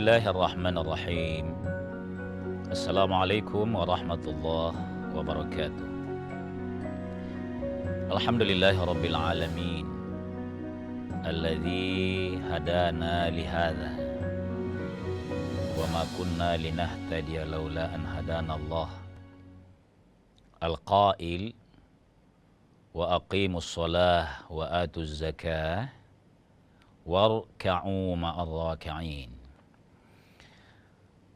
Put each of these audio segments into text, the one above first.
Bismillahirrahmanirrahim. Assalamualaikum warahmatullahi wabarakatuh. Alhamdulillahirabbil alamin. Alladzi hadana lihadza wa ma kunna linahtadiya laula an hadanallah. Al-qail wa aqimus shalah wa atuz zakah warka'u ma'ar raki'in.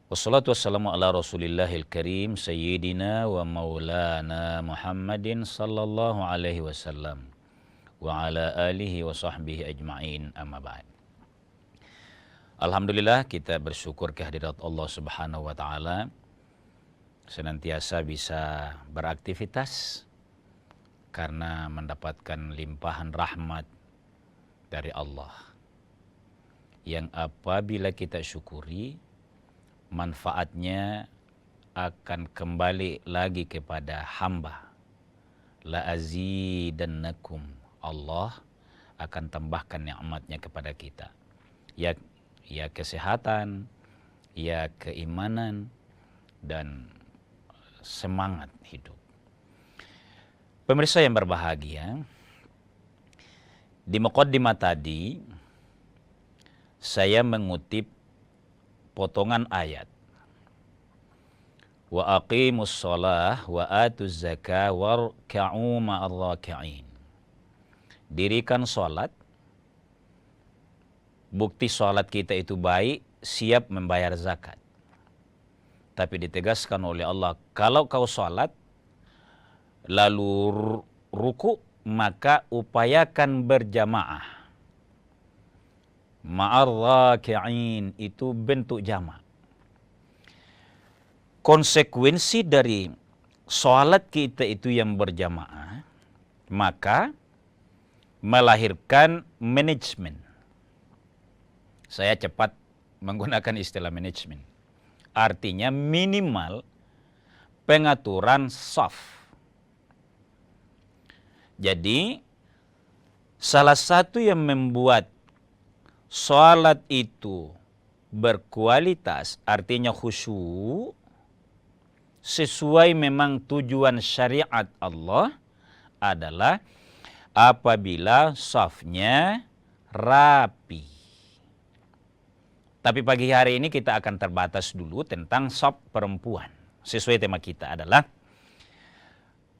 Wassalatu wassalamu ala Rasulillahil Karim Sayyidina wa Maulana Muhammadin sallallahu alaihi wasallam wa ala alihi wa sahbihi ajma'in, amma ba'd. Alhamdulillah, kita bersyukur kehadirat Allah Subhanahu wa taala, senantiasa bisa beraktivitas karena mendapatkan limpahan rahmat dari Allah, yang apabila kita syukuri, manfaatnya akan kembali lagi kepada hamba. La azidannakum, Allah akan tambahkan nikmatnya kepada kita. Ya kesehatan, ya keimanan, dan semangat hidup. Pemirsa yang berbahagia, di muqaddimah tadi saya mengutip potongan ayat. Wa aqimus shalah wa atuz zakah warka'u ma'ar raki'in. Dirikan salat. Bukti salat kita itu baik, siap membayar zakat. Tapi ditegaskan oleh Allah, kalau kau salat lalu ruku, maka upayakan berjamaah. Ma'ar raki'in itu bentuk jamak. Konsekuensi dari sholat kita itu yang berjamaah, maka melahirkan manajemen. Saya cepat menggunakan istilah manajemen. Artinya minimal pengaturan shaf. Jadi salah satu yang membuat salat itu berkualitas, artinya khusyuk, sesuai memang tujuan syariat Allah, adalah apabila shafnya rapi. Tapi pagi hari ini kita akan terbatas dulu tentang shaf perempuan. Sesuai tema kita adalah,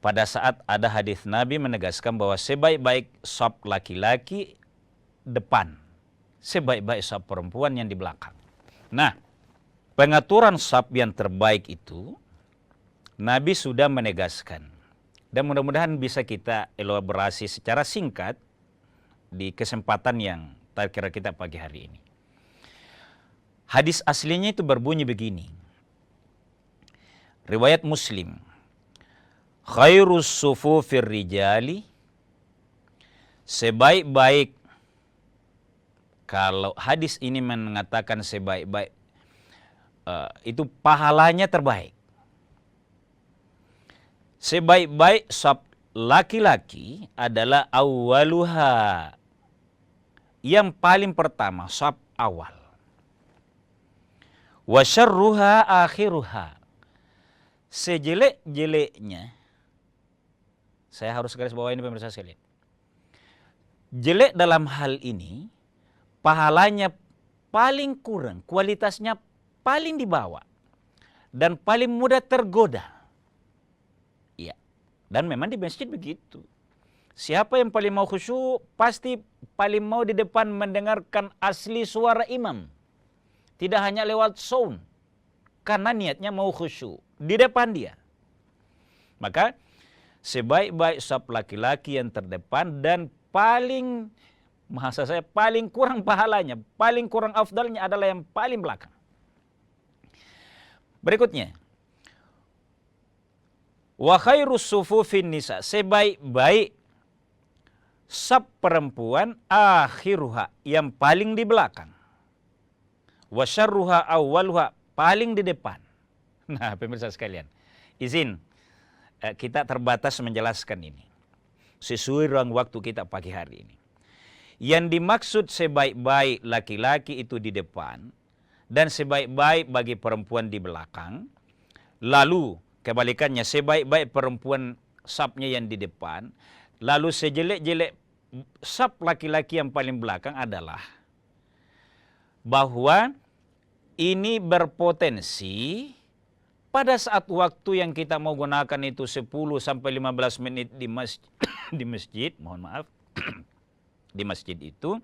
pada saat ada hadis Nabi menegaskan bahwa sebaik-baik shaf laki-laki depan, sebaik-baik shaf perempuan yang di belakang. Nah, pengaturan shaf yang terbaik itu Nabi sudah menegaskan, dan mudah-mudahan bisa kita elaborasi secara singkat di kesempatan yang terkira kita pagi hari ini. Hadis aslinya itu berbunyi begini. Riwayat Muslim. Khairus sufufir rijali, sebaik-baik, kalau hadis ini mengatakan sebaik-baik, itu pahalanya terbaik. Sebaik-baik shaf laki-laki adalah awwaluha, yang paling pertama, shaf awal. Wa syarruha akhiruha, sejelek-jeleknya, saya harus garis bawah ini pemirsa sekalian, jelek dalam hal ini pahalanya paling kurang, kualitasnya paling di bawah, dan paling mudah tergoda. Ya, dan memang di masjid begitu. Siapa yang paling mau khusyuk, pasti paling mau di depan mendengarkan asli suara imam. Tidak hanya lewat sound, karena niatnya mau khusyuk di depan dia. Maka sebaik-baik shaf laki-laki yang terdepan, dan paling, bahasa saya, paling kurang pahalanya, paling kurang afdalnya adalah yang paling belakang. Berikutnya, wa khairus sufufin nisa, sebaik-baik shaf perempuan akhiruha, yang paling di belakang. Wa syarruha awwaluha, paling di depan. Nah, pemirsa sekalian, izin kita terbatas menjelaskan ini sesuai ruang waktu kita pagi hari ini. Yang dimaksud sebaik-baik laki-laki itu di depan, dan sebaik-baik bagi perempuan di belakang. Lalu kebalikannya, sebaik-baik perempuan sapnya yang di depan. Lalu sejelek-jelek sap laki-laki yang paling belakang adalah bahwa ini berpotensi pada saat waktu yang kita mau gunakan itu 10 sampai 15 menit di masjid, di masjid, mohon maaf, di masjid itu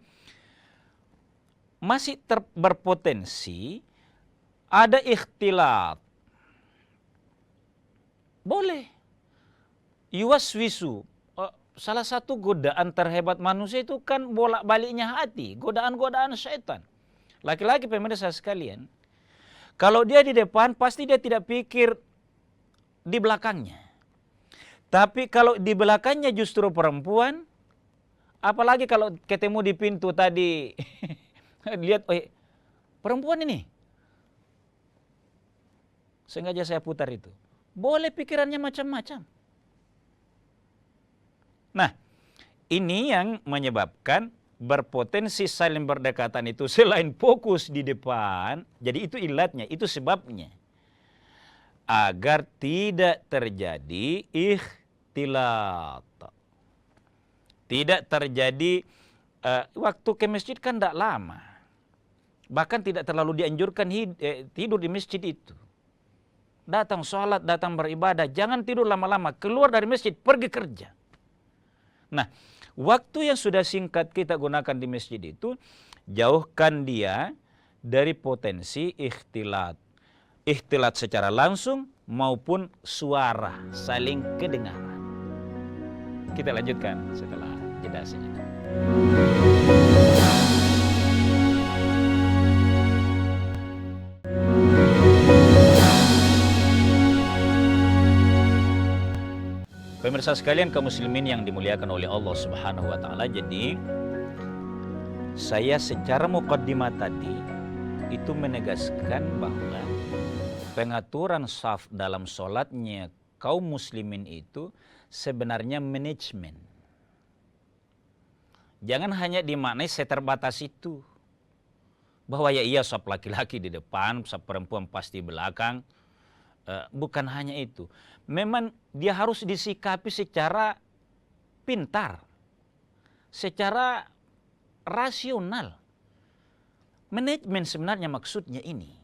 masih berpotensi ada ikhtilat. Boleh. Yuwaswisu. Salah satu godaan terhebat manusia itu kan bolak-baliknya hati, godaan-godaan syaitan. Laki-laki pemirsa sekalian, kalau dia di depan pasti dia tidak pikir di belakangnya. Tapi kalau di belakangnya justru perempuan, apalagi kalau ketemu di pintu tadi, lihat, perempuan ini. Sengaja saya putar itu. Boleh pikirannya macam-macam. Nah, ini yang menyebabkan berpotensi saling berdekatan itu selain fokus di depan, jadi itu ilatnya, itu sebabnya. Agar tidak terjadi ikhtilat. Tidak terjadi, waktu ke masjid kan tidak lama. Bahkan tidak terlalu dianjurkan tidur di masjid itu. Datang sholat, datang beribadah, jangan tidur lama-lama, keluar dari masjid, pergi kerja. Nah, waktu yang sudah singkat kita gunakan di masjid itu, jauhkan dia dari potensi ikhtilat. Ikhtilat secara langsung maupun suara, saling kedengaran. Kita lanjutkan setelah jeda sejenak. Pemirsa sekalian, kaum muslimin yang dimuliakan oleh Allah Subhanahu wa taala, jadi saya secara muqaddimah tadi itu menegaskan bahwa pengaturan shaf dalam sholatnya kaum muslimin itu sebenarnya manajemen. Jangan hanya dimaknai seterbatas itu. Bahwa ya iya shaf laki-laki di depan, shaf perempuan pasti belakang. Bukan hanya itu. Memang dia harus disikapi secara pintar, secara rasional. Manajemen sebenarnya maksudnya ini.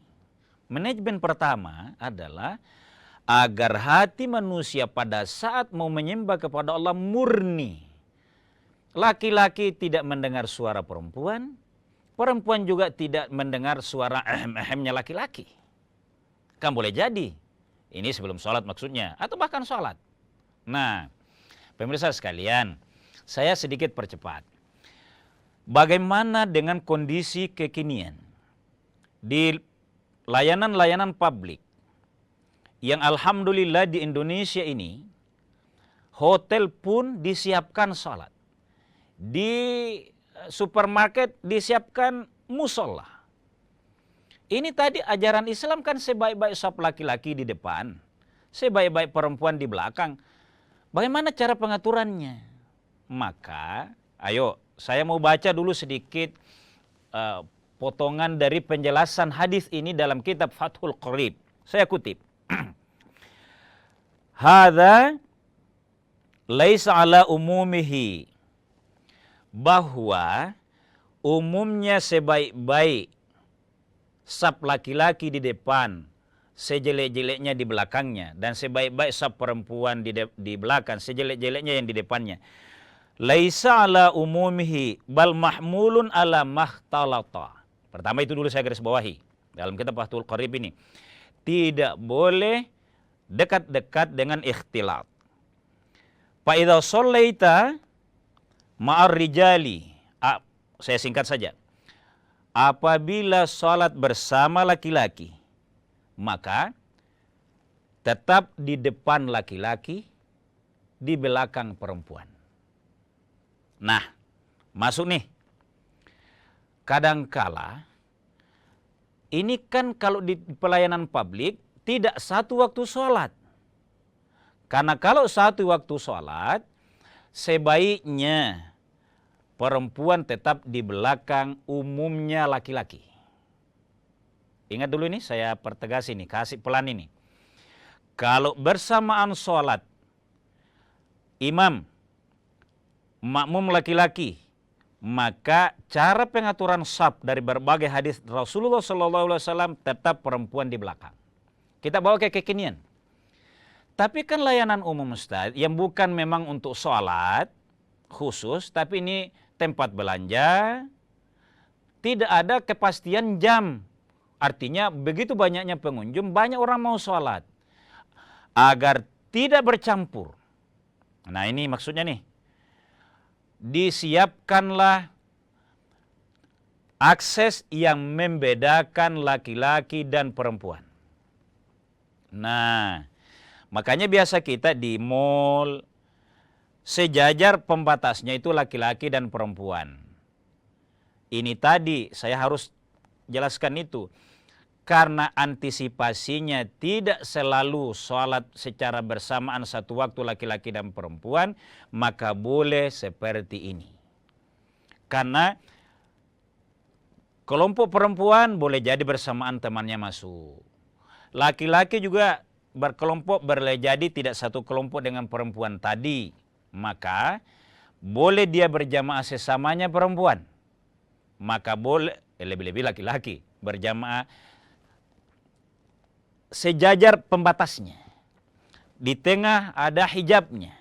Manajemen pertama adalah agar hati manusia pada saat mau menyembah kepada Allah murni. Laki-laki tidak mendengar suara perempuan, perempuan juga tidak mendengar suara ahem-ahemnya laki-laki. Kan boleh jadi. Ini sebelum sholat maksudnya, atau bahkan sholat. Nah, pemirsa sekalian, saya sedikit percepat. Bagaimana dengan kondisi kekinian di layanan-layanan publik yang alhamdulillah di Indonesia ini, hotel pun disiapkan sholat. Di supermarket disiapkan musola. Ini tadi ajaran Islam kan sebaik-baik shaf laki-laki di depan, sebaik-baik perempuan di belakang. Bagaimana cara pengaturannya? Maka, ayo saya mau baca dulu sedikit potongan dari penjelasan hadis ini dalam kitab Fathul Qarib. Saya kutip. Hadza laisa ala umumihi. Bahwa umumnya sebaik-baik shaf laki-laki di depan, sejelek-jeleknya di belakangnya, dan sebaik-baik shaf perempuan di belakang, sejelek-jeleknya yang di depannya. Laisa ala umumihi bal mahmulun ala mahtalata. Pertama itu dulu saya garis bawahi dalam kitab Fathul Qarib ini. Tidak boleh dekat-dekat dengan ikhtilat. Fa idza shallaita ma'ar rijali. Saya singkat saja. Apabila sholat bersama laki-laki, maka tetap di depan laki-laki, di belakang perempuan. Nah, masuk nih. Kadangkala, ini kan kalau di pelayanan publik, tidak satu waktu sholat. Karena kalau satu waktu sholat, sebaiknya perempuan tetap di belakang umumnya laki-laki. Ingat dulu ini, saya pertegas ini, kasih pelan ini. Kalau bersamaan sholat, imam, makmum laki-laki, maka cara pengaturan saf dari berbagai hadis Rasulullah SAW tetap perempuan di belakang. Kita bawa ke kekinian. Tapi kan layanan umum Ustaz, yang bukan memang untuk sholat khusus, tapi ini tempat belanja, tidak ada kepastian jam. Artinya begitu banyaknya pengunjung, banyak orang mau sholat. Agar tidak bercampur. Nah ini maksudnya nih. Disiapkanlah akses yang membedakan laki-laki dan perempuan. Nah, makanya biasa kita di mall, sejajar pembatasnya itu laki-laki dan perempuan. Ini tadi saya harus jelaskan itu. Karena antisipasinya tidak selalu sholat secara bersamaan satu waktu laki-laki dan perempuan, maka boleh seperti ini. Karena kelompok perempuan boleh jadi bersamaan temannya masuk. Laki-laki juga berkelompok boleh jadi tidak satu kelompok dengan perempuan tadi. Maka boleh dia berjamaah sesamanya perempuan. Maka boleh, lebih-lebih laki-laki berjamaah sejajar pembatasnya. Di tengah ada hijabnya.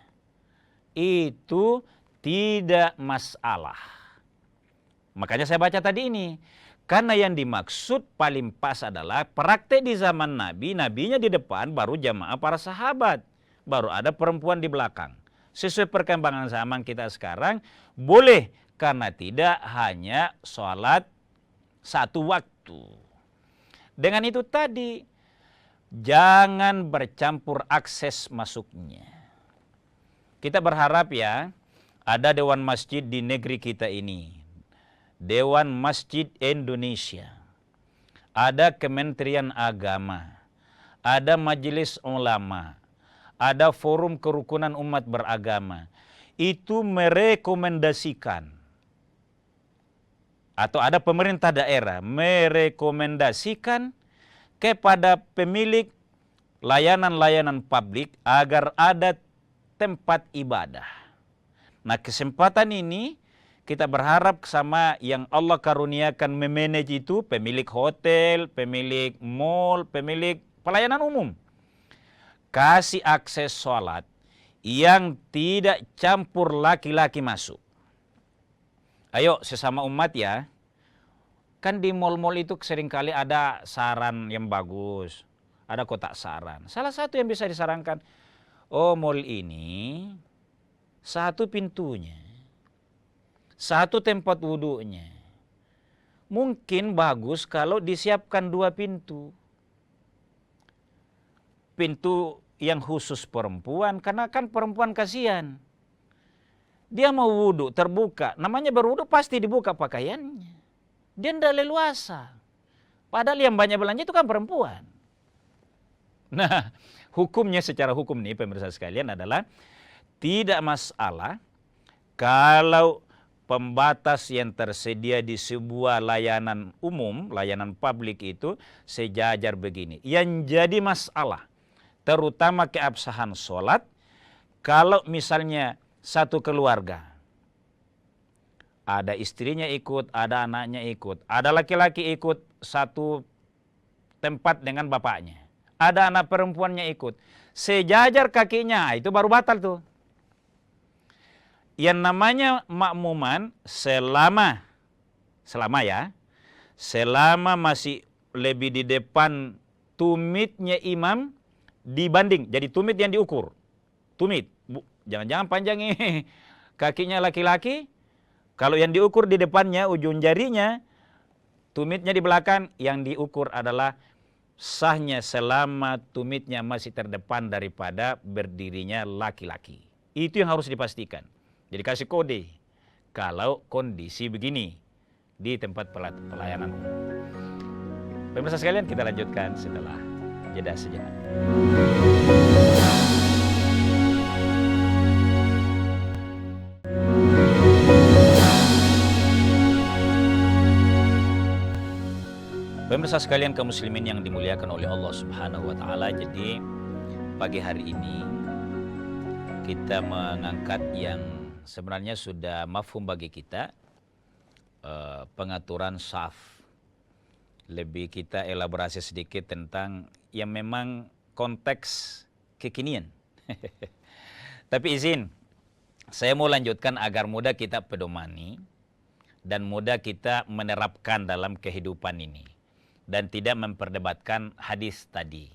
Itu tidak masalah. Makanya saya baca tadi ini. Karena yang dimaksud paling pas adalah praktek di zaman Nabi. Nabinya di depan, baru jamaah para sahabat. Baru ada perempuan di belakang. Sesuai perkembangan zaman kita sekarang, boleh. Karena tidak hanya sholat satu waktu. Dengan itu tadi, jangan bercampur akses masuknya. Kita berharap ya, ada Dewan Masjid di negeri kita ini. Dewan Masjid Indonesia. Ada Kementerian Agama. Ada Majelis Ulama. Ada Forum Kerukunan Umat Beragama. Itu merekomendasikan. Atau ada pemerintah daerah merekomendasikan kepada pemilik layanan-layanan publik agar ada tempat ibadah. Nah, kesempatan ini kita berharap sama yang Allah karuniakan memanage itu, pemilik hotel, pemilik mall, pemilik pelayanan umum. Kasih akses sholat yang tidak campur laki-laki masuk. Ayo sesama umat ya. Kan di mall-mall itu seringkali ada saran yang bagus. Ada kotak saran. Salah satu yang bisa disarankan, oh mall ini satu pintunya, satu tempat wudhunya. Mungkin bagus kalau disiapkan 2 pintu. Pintu yang khusus perempuan, karena kan perempuan kasihan. Dia mau wudhu terbuka, namanya berwudhu pasti dibuka pakaiannya. Dia tidak leluasa. Padahal yang banyak belanja itu kan perempuan. Nah, hukumnya secara hukum nih pemirsa sekalian adalah tidak masalah kalau pembatas yang tersedia di sebuah layanan umum, layanan publik itu sejajar begini. Yang jadi masalah, terutama keabsahan sholat, kalau misalnya satu keluarga, ada istrinya ikut, ada anaknya ikut, ada laki-laki ikut satu tempat dengan bapaknya, ada anak perempuannya ikut, sejajar kakinya, itu baru batal tuh. Yang namanya makmuman selama masih lebih di depan tumitnya imam dibanding, jadi tumit yang diukur, tumit, jangan-jangan panjang ini kakinya laki-laki, kalau yang diukur di depannya ujung jarinya, tumitnya di belakang, yang diukur adalah sahnya selama tumitnya masih terdepan daripada berdirinya laki-laki. Itu yang harus dipastikan. Jadi kasih kode kalau kondisi begini di tempat pelayanan umum. Pemirsa sekalian, kita lanjutkan setelah jeda sejenak. Pemirsa sekalian kaum muslimin yang dimuliakan oleh Allah Subhanahu wa taala, jadi pagi hari ini kita mengangkat yang sebenarnya sudah mafhum bagi kita, pengaturan saf. Lebih kita elaborasi sedikit tentang yang memang konteks kekinian. Tapi izin, saya mau lanjutkan agar mudah kita pedomani dan mudah kita menerapkan dalam kehidupan ini. Dan tidak memperdebatkan hadis tadi.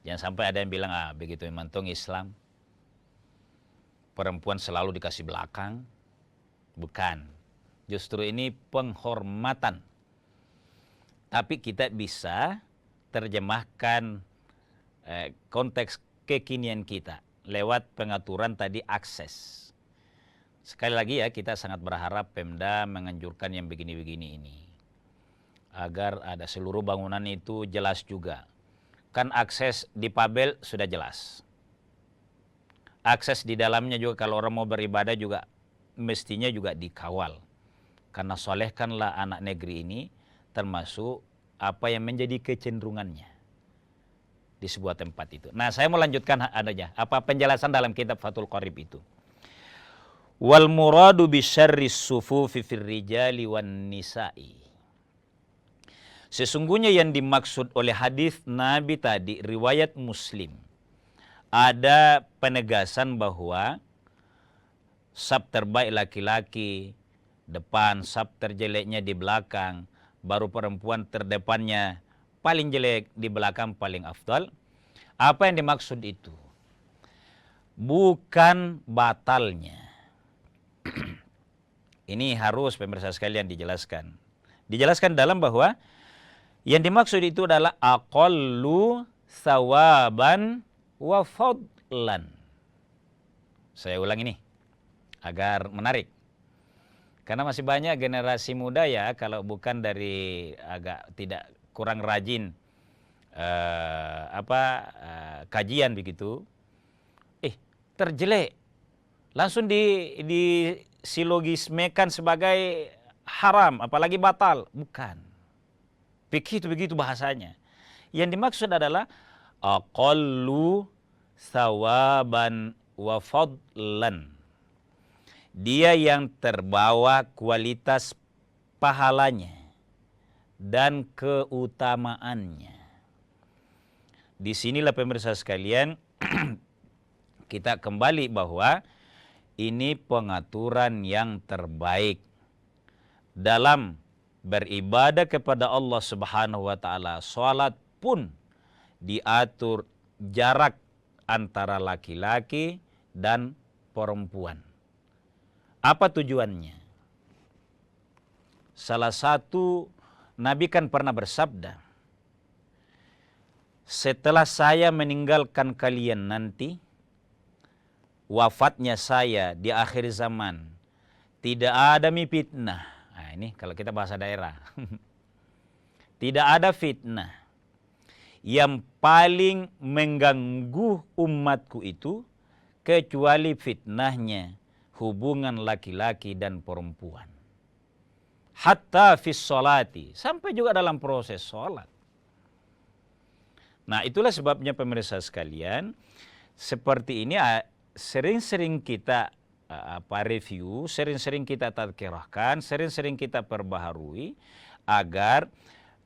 Jangan sampai ada yang bilang, begitu memang Islam, perempuan selalu dikasih belakang. Bukan. Justru ini penghormatan. Tapi kita bisa terjemahkan konteks kekinian kita lewat pengaturan tadi akses. Sekali lagi ya, kita sangat berharap Pemda menganjurkan yang begini-begini ini, agar ada seluruh bangunan itu jelas juga. Kan akses di Pabel sudah jelas. Akses di dalamnya juga kalau orang mau beribadah juga mestinya juga dikawal. Karena solehkanlah anak negeri ini termasuk apa yang menjadi kecenderungannya di sebuah tempat itu. Nah, saya mau lanjutkan apa penjelasan dalam kitab Fathul Qorib itu. Wal muradu bisyarris sufufi fir rijali wan nisa'i. Sesungguhnya yang dimaksud oleh hadis Nabi tadi, riwayat Muslim, ada penegasan bahwa saf terbaik laki-laki depan, saf terjeleknya di belakang, baru perempuan terdepannya paling jelek, di belakang paling afdal. Apa yang dimaksud itu? Bukan batalnya. Ini harus pemirsa sekalian dijelaskan. Dijelaskan dalam bahwa yang dimaksud itu adalah aqallu sawaban wa fadlan. Saya ulang ini agar menarik. Karena masih banyak generasi muda ya, kalau bukan dari agak tidak kurang rajin kajian begitu, terjelek langsung disilogismekan sebagai haram, apalagi batal. Bukan. Begitu bahasanya. Yang dimaksud adalah aqallu sawaban wa fadlan. Dia yang terbawa kualitas pahalanya dan keutamaannya. Disinilah pemirsa sekalian kita kembali bahwa ini pengaturan yang terbaik dalam beribadah kepada Allah Subhanahu wa taala. Salat pun diatur jarak antara laki-laki dan perempuan. Apa tujuannya? Salah satu Nabi kan pernah bersabda, setelah saya meninggalkan kalian nanti, wafatnya saya di akhir zaman, tidak ada fitnah. Nah, ini kalau kita bahasa daerah. Tidak ada fitnah yang paling mengganggu umatku itu kecuali fitnahnya hubungan laki-laki dan perempuan. Hatta fis sholati, sampai juga dalam proses sholat. Nah, itulah sebabnya pemirsa sekalian, seperti ini sering-sering kita review, sering-sering kita tadkirahkan, sering-sering kita perbaharui agar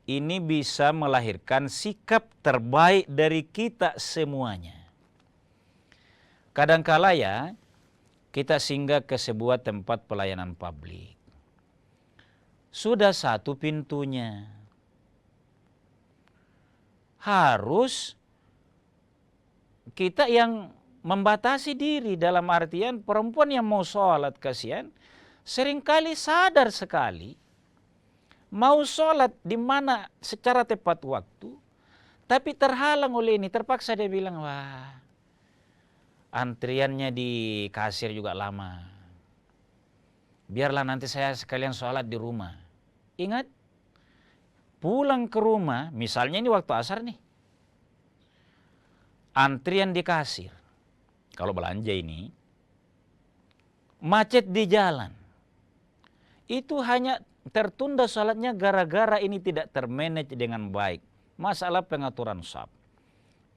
ini bisa melahirkan sikap terbaik dari kita semuanya. Kadangkala ya, kita singgah ke sebuah tempat pelayanan publik. Sudah satu pintunya. Harus kita yang membatasi diri, dalam artian perempuan yang mau sholat, kasihan, seringkali sadar sekali mau sholat di mana secara tepat waktu, tapi terhalang oleh ini, terpaksa dia bilang, wah, antriannya di kasir juga lama. Biarlah nanti saya sekalian sholat di rumah. Ingat, pulang ke rumah, misalnya ini waktu asar nih, antrian di kasir. Kalau belanja ini, macet di jalan. Itu hanya tertunda salatnya gara-gara ini tidak termanage dengan baik. Masalah pengaturan saf.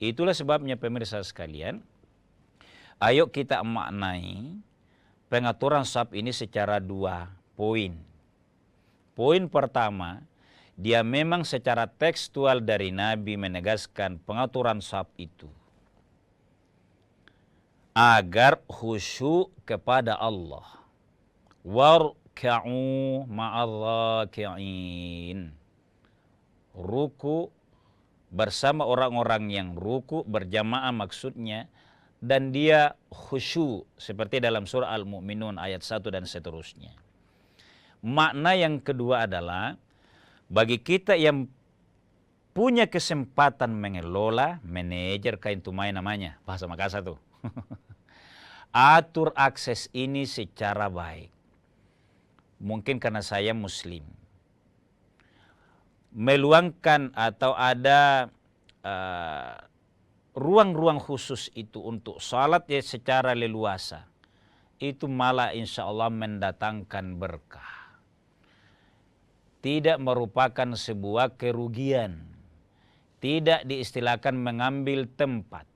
Itulah sebabnya pemirsa sekalian, ayo kita maknai pengaturan saf ini secara 2 poin. Poin pertama, dia memang secara tekstual dari Nabi menegaskan pengaturan saf itu agar khusyuk kepada Allah. Warka'u ma'adh-dhaki'in. Ruku bersama orang-orang yang ruku berjamaah maksudnya, dan dia khusyuk seperti dalam surah Al-Mu'minun ayat 1 dan seterusnya. Makna yang kedua adalah bagi kita yang punya kesempatan mengelola, manajer kain tumai namanya, bahasa Makassar tuh. Atur akses ini secara baik. Mungkin karena saya muslim, meluangkan atau ada ruang-ruang khusus itu untuk salat ya secara leluasa, itu malah insya Allah mendatangkan berkah. Tidak merupakan sebuah kerugian, tidak diistilahkan mengambil tempat,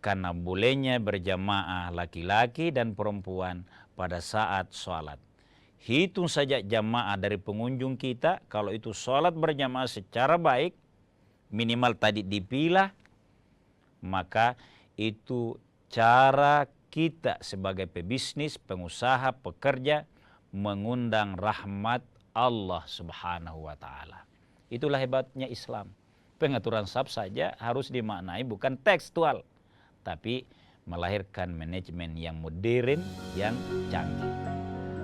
karena bolehnya berjamaah laki-laki dan perempuan pada saat sholat. Hitung saja jamaah dari pengunjung kita, kalau itu sholat berjamaah secara baik, minimal tadi dipilah, maka itu cara kita sebagai pebisnis, pengusaha, pekerja, mengundang rahmat Allah Subhanahu wa Ta'ala. Itulah hebatnya Islam. Pengaturan saf saja harus dimaknai bukan tekstual, tapi melahirkan manajemen yang modern, yang canggih.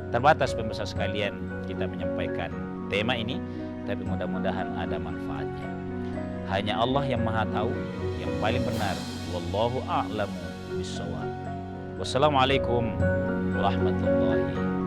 Terbatas pemirsa sekalian kita menyampaikan tema ini, tapi mudah-mudahan ada manfaatnya. Hanya Allah yang Maha Tahu, yang paling benar. Wallahu a'lamu bishawab. Wassalamualaikum warahmatullahi wabarakatuh.